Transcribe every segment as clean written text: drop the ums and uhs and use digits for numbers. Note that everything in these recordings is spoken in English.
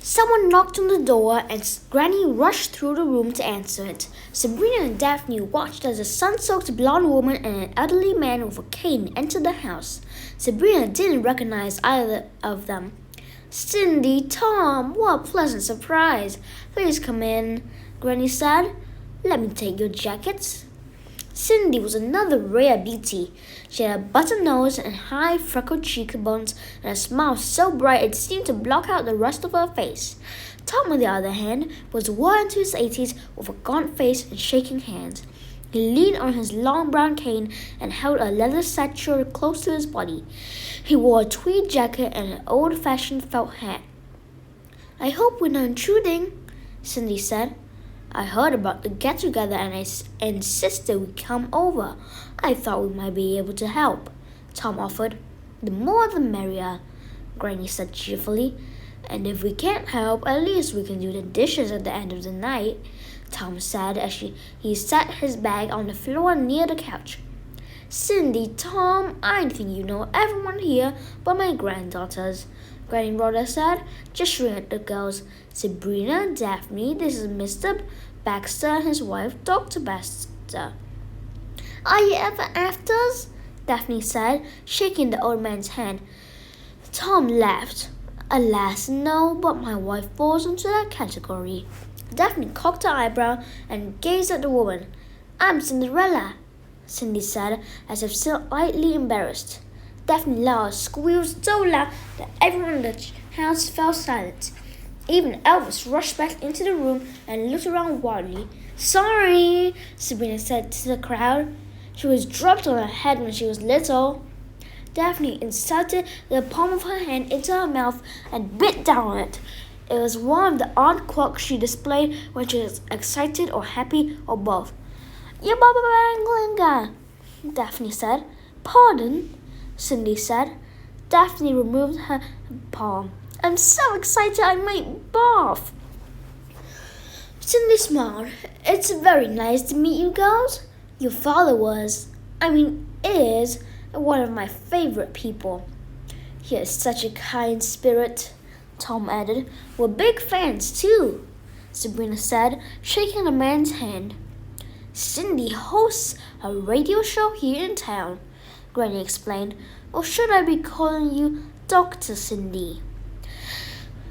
Someone knocked on the door and Granny rushed through the room to answer it. Sabrina and Daphne watched as a sun-soaked blonde woman and an elderly man with a cane entered the house. Sabrina didn't recognize either of them. "Cindy, Tom, what a pleasant surprise. Please come in," Granny said. "Let me take your jackets." Cindy was another rare beauty. She had a button nose and high freckled cheekbones and a smile so bright it seemed to block out the rest of her face. Tom, on the other hand, was well into his 80s with a gaunt face and shaking hands. He leaned on his long brown cane and held a leather satchel close to his body. He wore a tweed jacket and an old-fashioned felt hat. "I hope we're not intruding," Cindy said. "I heard about the get-together and I insisted we come over. I thought we might be able to help," Tom offered. "The more the merrier," Granny said cheerfully. "And if we can't help, at least we can do the dishes at the end of the night," Tom said as he set his bag on the floor near the couch. "Cindy, Tom, I think you know everyone here but my granddaughters," Granny Rhoda said, gesturing at the girls. "Sabrina, Daphne, this is Mr. Baxter and his wife, Dr. Baxter." "Are you ever after us?" Daphne said, shaking the old man's hand. Tom laughed. "Alas, no, but my wife falls into that category." Daphne cocked her eyebrow and gazed at the woman. "I'm Cinderella," Cindy said, as if slightly embarrassed. Daphne let out a squeal so loud that everyone in the house fell silent. Even Elvis rushed back into the room and looked around wildly. "Sorry," Sabrina said to the crowd. She was dropped on her head when she was little. Daphne inserted the palm of her hand into her mouth and bit down on it. It was one of the odd quirks she displayed when she was excited or happy or both. "Yabba-ba-bang-linga," Daphne said. "Pardon?" Cindy said. Daphne removed her palm. "I'm so excited I might barf." Cindy smiled. "It's very nice to meet you girls. Your father is one of my favorite people." "He is such a kind spirit," Tom added. "We're big fans too," Sabrina said, shaking the man's hand. "Cindy hosts a radio show here in town," Granny explained. "Or should I be calling you Dr. Cindy?"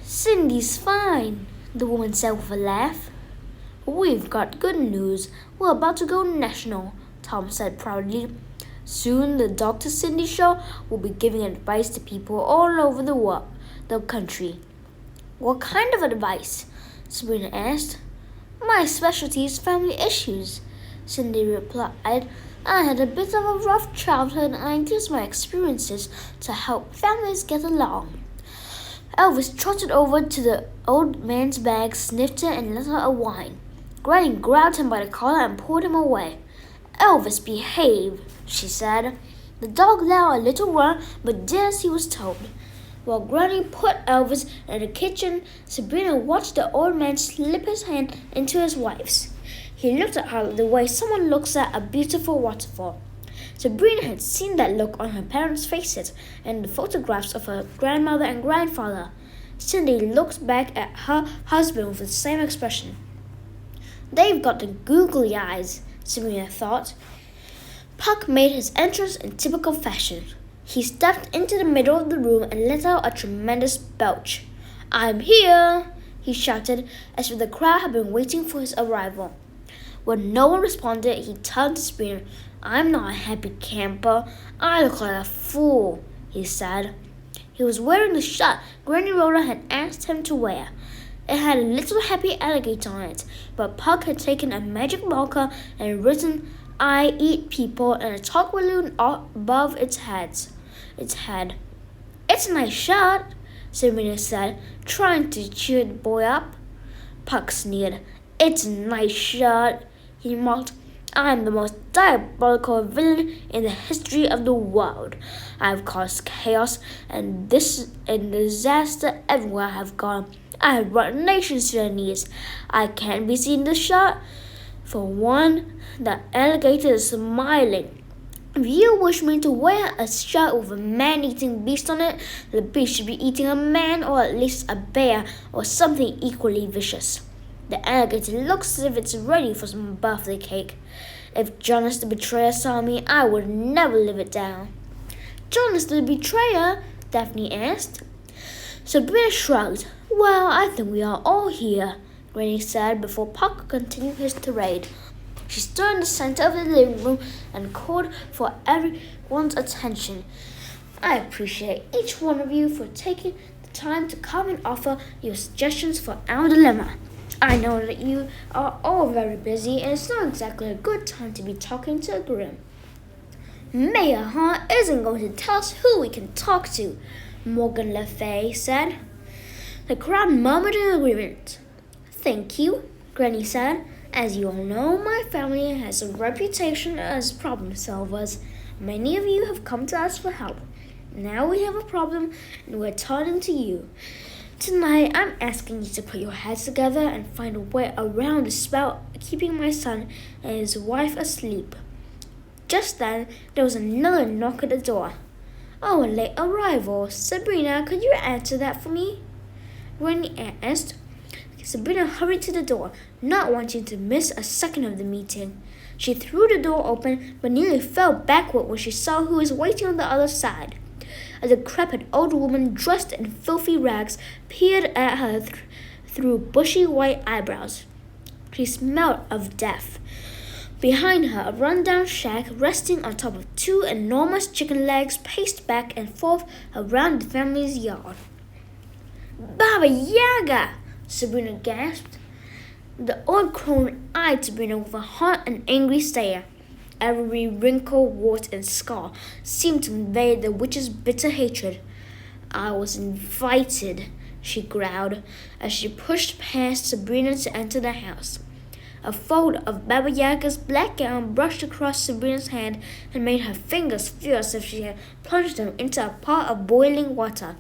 "Cindy's fine," the woman said with a laugh. "We've got good news. We're about to go national," Tom said proudly. "Soon the Dr. Cindy show will be giving advice to people all over the country." "What kind of advice?" Sabrina asked. "My specialty is family issues," Cindy replied. "I had a bit of a rough childhood and I use my experiences to help families get along." Elvis trotted over to the old man's bag, sniffed it, and let out a whine. Granny grabbed him by the collar and pulled him away. "Elvis, behave," she said. The dog let out a little run, but did as he was told. While Granny put Elvis in the kitchen, Sabrina watched the old man slip his hand into his wife's. He looked at her the way someone looks at a beautiful waterfall. Sabrina had seen that look on her parents' faces and the photographs of her grandmother and grandfather. Cindy looked back at her husband with the same expression. "They've got the googly eyes," Sabrina thought. Puck made his entrance in typical fashion. He stepped into the middle of the room and let out a tremendous belch. "I'm here," he shouted, as if the crowd had been waiting for his arrival. When no one responded, he turned to Sabrina. "I'm not a happy camper. I look like a fool," he said. He was wearing the shirt Granny Rhoda had asked him to wear. It had a little happy alligator on it, but Puck had taken a magic marker and written "I eat people" and a talk balloon above its head. "It's a nice shirt," Sabrina said, trying to cheer the boy up. Puck sneered. "It's a nice shirt," he mocked. "I'm the most diabolical villain in the history of the world. I've caused chaos and disaster everywhere I've gone. I have brought nations to their knees. I can't be seen in this shirt." For one, the alligator is smiling. If you wish me to wear a shirt with a man-eating beast on it, the beast should be eating a man or at least a bear or something equally vicious. The alligator looks as if it's ready for some birthday cake. If Jonas the betrayer saw me, I would never live it down. Jonas the betrayer? Daphne asked. Sabrina shrugged. Well, I think we are all here, Granny said before Puck continued his tirade. She stood in the center of the living room and called for everyone's attention. I appreciate each one of you for taking the time to come and offer your suggestions for our dilemma. I know that you are all very busy and it's not exactly a good time to be talking to a grim. Mayor Hart isn't going to tell us who we can talk to, Morgan Le Fay said. The crowd murmured in agreement. Thank you, Granny said. As you all know, my family has a reputation as problem solvers. Many of you have come to us for help. Now we have a problem and we're turning to you. Tonight, I'm asking you to put your heads together and find a way around the spell keeping my son and his wife asleep. Just then, there was another knock at the door. Oh, a late arrival. Sabrina, could you answer that for me? Granny asked. Sabrina hurried to the door, not wanting to miss a second of the meeting. She threw the door open, but nearly fell backward when she saw who was waiting on the other side. A decrepit old woman dressed in filthy rags peered at her through bushy white eyebrows. She smelled of death. Behind her, a run-down shack resting on top of two enormous chicken legs paced back and forth around the family's yard. Baba Yaga! Sabrina gasped. The old crone eyed Sabrina with a hot and angry stare. Every wrinkle, wart, and scar seemed to convey the witch's bitter hatred. I was invited, she growled as she pushed past Sabrina to enter the house. A fold of Baba Yaga's black gown brushed across Sabrina's hand and made her fingers feel as if she had plunged them into a pot of boiling water.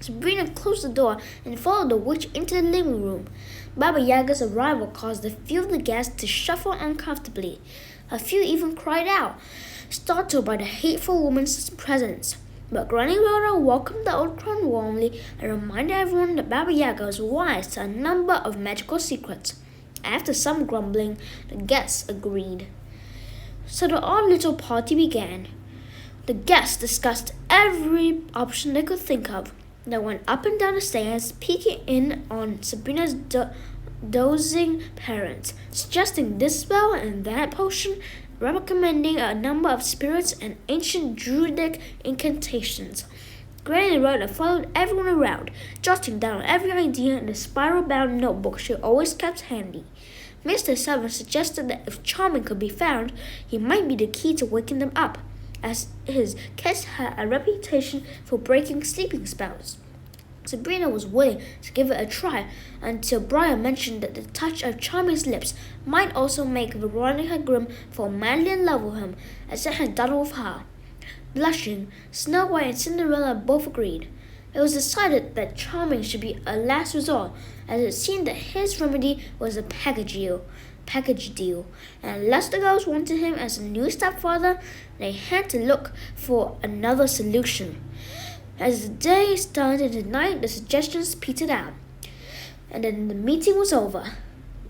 Sabrina closed the door and followed the witch into the living room. Baba Yaga's arrival caused a few of the guests to shuffle uncomfortably. A few even cried out, startled by the hateful woman's presence. But Granny Rhoda welcomed the old crone warmly and reminded everyone that Baba Yaga was wise to a number of magical secrets. After some grumbling, the guests agreed. So the odd little party began. The guests discussed every option they could think of. They went up and down the stairs, peeking in on Sabrina's dozing parents, suggesting this spell and that potion, recommending a number of spirits and ancient druidic incantations. Granny Rhoda followed everyone around, jotting down every idea in the spiral-bound notebook she always kept handy. Mr. Seven suggested that if Charming could be found, he might be the key to waking them up, as his kids had a reputation for breaking sleeping spells. Sabrina was willing to give it a try until Brian mentioned that the touch of Charming's lips might also make Veronica Grimm fall madly in love with him, as it had done with her. Blushing, Snow White and Cinderella both agreed. It was decided that Charming should be a last resort, as it seemed that his remedy was a package deal, and unless the girls wanted him as a new stepfather, they had to look for another solution. As the day started into night, the suggestions petered out, and then the meeting was over.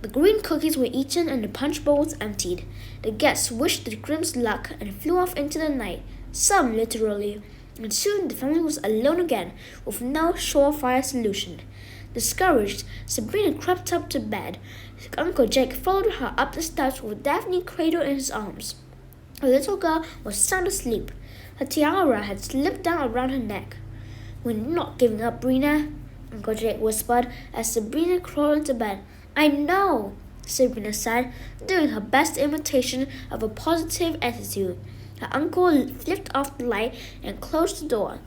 The green cookies were eaten and the punch bowl was emptied. The guests wished the Grimms luck and flew off into the night, some literally, and soon the family was alone again, with no surefire solution. Discouraged, Sabrina crept up to bed. Uncle Jake followed her up the steps with Daphne cradled in his arms. The little girl was sound asleep. Her tiara had slipped down around her neck. We're not giving up, Brina, Uncle Jake whispered as Sabrina crawled into bed. I know, Sabrina said, doing her best imitation of a positive attitude. Her uncle flipped off the light and closed the door.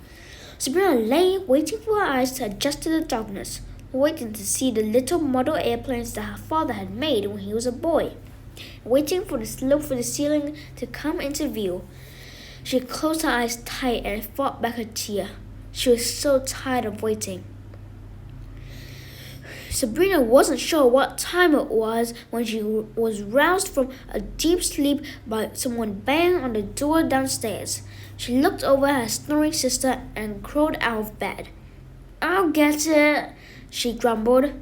Sabrina lay, waiting for her eyes to adjust to the darkness, waiting to see the little model airplanes that her father had made when he was a boy, waiting for the slope for the ceiling to come into view. She closed her eyes tight and fought back a tear. She was so tired of waiting. Sabrina wasn't sure what time it was when she was roused from a deep sleep by someone banging on the door downstairs. She looked over at her snoring sister and crawled out of bed. "I'll get it," she grumbled.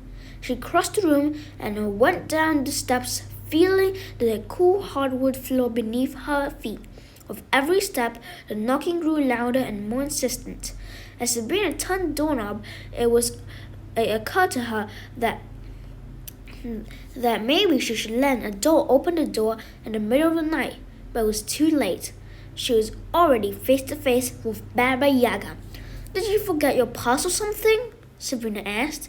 She crossed the room and went down the steps, feeling the cool hardwood floor beneath her feet. With every step, the knocking grew louder and more insistent. As Sabrina turned the doorknob, it occurred to her that maybe she should let an adult open the door in the middle of the night, but it was too late. She was already face to face with Baba Yaga. "Did you forget your purse or something?" Sabrina asked.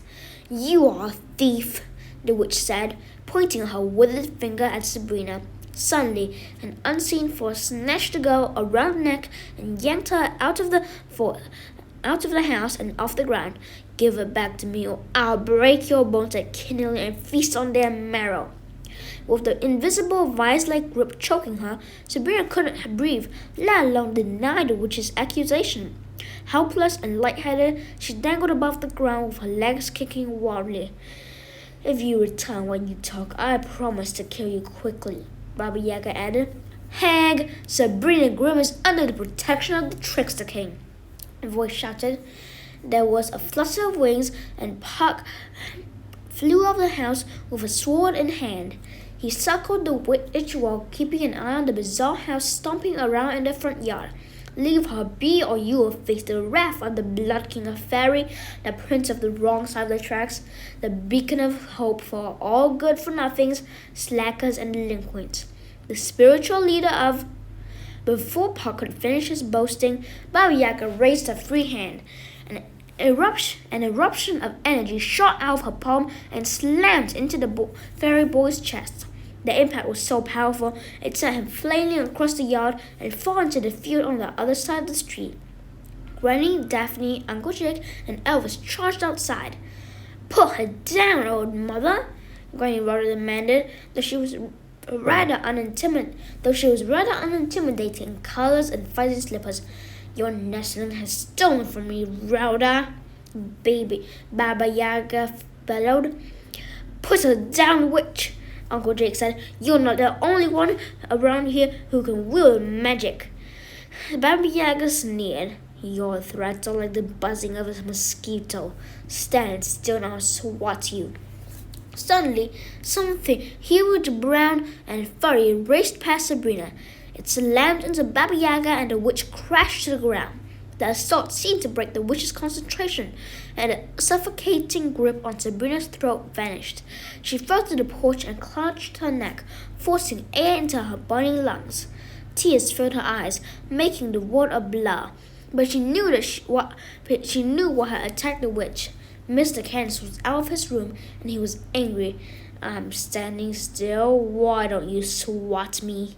"You are a thief," the witch said, pointing her withered finger at Sabrina. Suddenly, an unseen force snatched the girl around the neck and yanked her out of the house and off the ground. "Give it back to me, or I'll break your bones like kindling and feast on their marrow." With the invisible vice-like grip choking her, Sabrina couldn't breathe, let alone deny the witch's accusation. Helpless and lightheaded, she dangled above the ground with her legs kicking wildly. "If you return when you talk, I promise to kill you quickly," Baba Yaga added. "Hag!" Sabrina grimaced under the protection of the Trickster King. The voice shouted. There was a flutter of wings, and Puck flew out of the house with a sword in hand. He circled the witch while keeping an eye on the bizarre house stomping around in the front yard. "Leave her be, or you will face the wrath of the Blood King of Fairy, the prince of the wrong side of the tracks, the beacon of hope for all good-for-nothings, slackers, and delinquents, the spiritual leader of—" Before Puck could finish his boasting, Baba Yaga raised her free hand. An eruption of energy shot out of her palm and slammed into the fairy boy's chest. The impact was so powerful, it sent him flailing across the yard and far into the field on the other side of the street. Granny, Daphne, Uncle Jake, and Elvis charged outside. "Put her down, old mother," Granny rather demanded, though she was rather unintimidating in colors and fuzzy slippers. "Your nestling has stolen from me, Rhoda," Baba Yaga bellowed. "Put her down, witch," Uncle Jake said. "You're not the only one around here who can wield magic." Baba Yaga sneered. "Your threats are like the buzzing of a mosquito. Stand still and I'll swat you." Suddenly, something huge, brown, and furry raced past Sabrina. It slammed into Baba Yaga and the witch crashed to the ground. The assault seemed to break the witch's concentration, and the suffocating grip on Sabrina's throat vanished. She fell to the porch and clutched her neck, forcing air into her burning lungs. Tears filled her eyes, making the world a blur. But she knew what had attacked the witch. Mr. Candace was out of his room, and he was angry. "I'm standing still. Why don't you swat me?"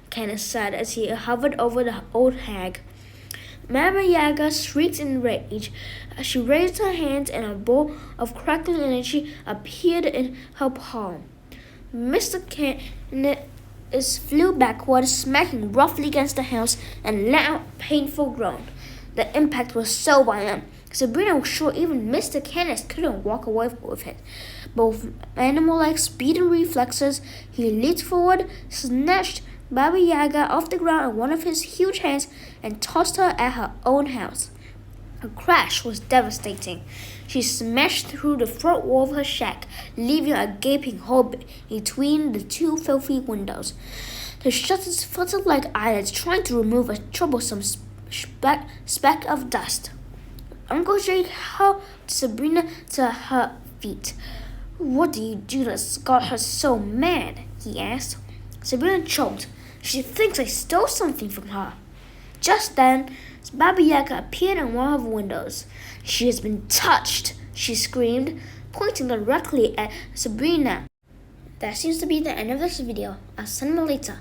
Candace said as he hovered over the old hag. Baba Yaga shrieked in rage. She raised her hands, and a ball of crackling energy appeared in her palm. Mr. Candace flew backward, smacking roughly against the house, and let out a painful groan. The impact was so violent, Sabrina was sure even Mr. Candace couldn't walk away with it. But with animal-like speed and reflexes, he leaped forward, snatched Baba Yaga off the ground in one of his huge hands, and tossed her at her own house. Her crash was devastating. She smashed through the front wall of her shack, leaving a gaping hole between the two filthy windows. The shutters fluttered like eyelids, trying to remove a troublesome speck of dust. Uncle Jake helped Sabrina to her feet. "What do you do that's got her so mad?" he asked. Sabrina choked. "She thinks I stole something from her." Just then, Baba Yaga appeared in one of the windows. "She has been touched," she screamed, pointing directly at Sabrina. That seems to be the end of this video. I'll send them later.